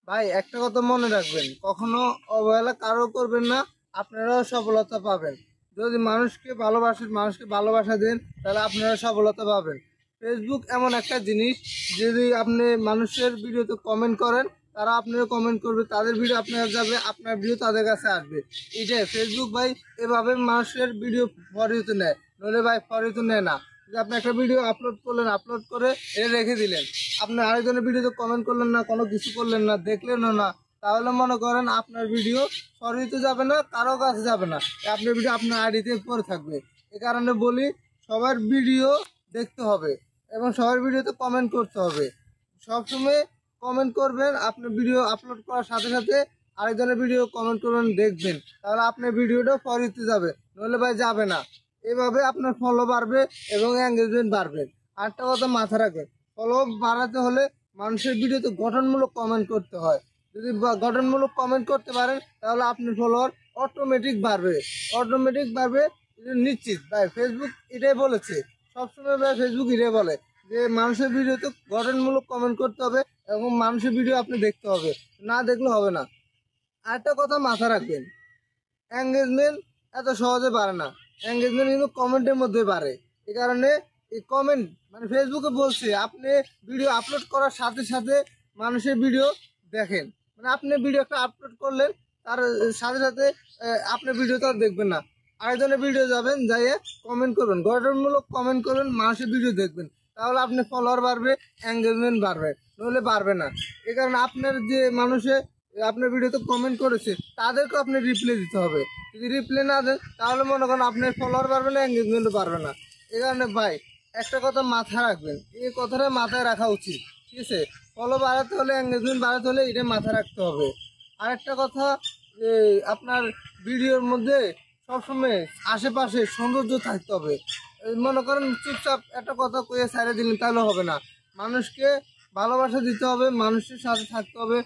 ভাই একটা কথা মনে রাখবেন, কখনো অবহেলা কারো করবেন না, আপনারাও সফলতা পাবেন। যদি মানুষকে ভালোবাসেন, মানুষকে ভালোবাসা দেন, তাহলে আপনারা সফলতা পাবেন। ফেসবুক এমন একটা জিনিস, যদি আপনি মানুষের ভিডিওতে কমেন্ট করেন, তারা আপনারা কমেন্ট করবে, তাদের ভিডিও আপনার যাবে, আপনার ভিডিও তাদের কাছে আসবে। এইটাই ফেসবুক ভাই, এভাবে মানুষের ভিডিও ফরিত নেয়, নইলে ভাই ফরিত নেয় না। যে আপনি একটা ভিডিও আপলোড করলেন, আপলোড করে এটা রেখে দিলেন, আপনি আরেকজনের ভিডিওতে কমেন্ট করলেন না, কোনো কিছু করলেন না, দেখলেনও না, তাহলে মনে করেন আপনার ভিডিও ফরিতে যাবে না, কারো কাছে যাবে না, আপনার ভিডিও আপনার আইডিতে পড়ে থাকবে। এ কারণে বলি, সবার ভিডিও দেখতে হবে এবং সবার ভিডিওতে কমেন্ট করতে হবে। সবসময় কমেন্ট করবেন, আপনি ভিডিও আপলোড করার সাথে সাথে আরেকজনের ভিডিও কমেন্ট করবেন, দেখবেন, তাহলে আপনার ভিডিওটা ফরিতে যাবে, নইলে ভাই যাবে না। এভাবে আপনার ফলো বাড়বে এবং এঙ্গেজমেন্ট বাড়বে। আরেকটা কথা মাথা রাখবেন, ফলো বাড়াতে হলে মানুষের ভিডিওতে গঠনমূলক কমেন্ট করতে হয়। যদি গঠনমূলক কমেন্ট করতে পারেন, তাহলে আপনার ফলোয়ার অটোমেটিক বাড়বে, অটোমেটিক বাড়বে, এটা নিশ্চিত। ভাই ফেসবুক এটাই বলেছে, সবসময় ভাই ফেসবুক এটাই বলে যে মানুষের ভিডিওতে গঠনমূলক কমেন্ট করতে হবে এবং মানুষের ভিডিও আপনি দেখতে হবে, না দেখলে হবে না। আরেকটা কথা মাথা রাখবেন, এঙ্গেজমেন্ট এত সহজে বাড়ে না, এঙ্গেজমেন্ট কিন্তু কমেন্টের মধ্যে বাড়ে। এই কারণে এই কমেন্ট, মানে ফেসবুকে বলছে আপনি ভিডিও আপলোড করার সাথে সাথে মানুষের ভিডিও দেখেন, মানে আপনি ভিডিও একটা আপলোড করলেন, তার সাথে সাথে আপনার ভিডিও তো আর দেখবেন না, আরেকজনের ভিডিও যাবেন, যাইয়ে কমেন্ট করবেন, গঠনমূলক কমেন্ট করবেন, মানুষের ভিডিও দেখবেন, তাহলে আপনার ফলোয়ার বাড়বে, এঙ্গেজমেন্ট বাড়বে, নইলে বাড়বে না। এই কারণে আপনার যে মানুষে আপনার ভিডিওতে কমেন্ট করেছে, তাদেরকে আপনি রিপ্লাই দিতে হবে। যদি রিপ্লাই না দেন, তাহলে মনে করেন আপনার ফলোয়ার বাড়বে না, এঙ্গেজমেন্টও বাড়বে না। এই কারণে ভাই একটা কথা মাথায় রাখবেন, এই কথাটা মাথায় রাখা উচিত, ঠিক আছে? ফলো বাড়াতে হলে, এঙ্গেজমেন্ট বাড়াতে হলে এটা মাথায় রাখতে হবে। আর একটা কথা, যে আপনার ভিডিওর মধ্যে সবসময় আশেপাশে সৌন্দর্য থাকতে হবে। এই মনে করেন চুপচাপ একটা কথা কয়ে ছেড়ে দিলেন, তাহলে হবে না। মানুষকে ভালোবাসা দিতে হবে, মানুষের সাথে থাকতে হবে,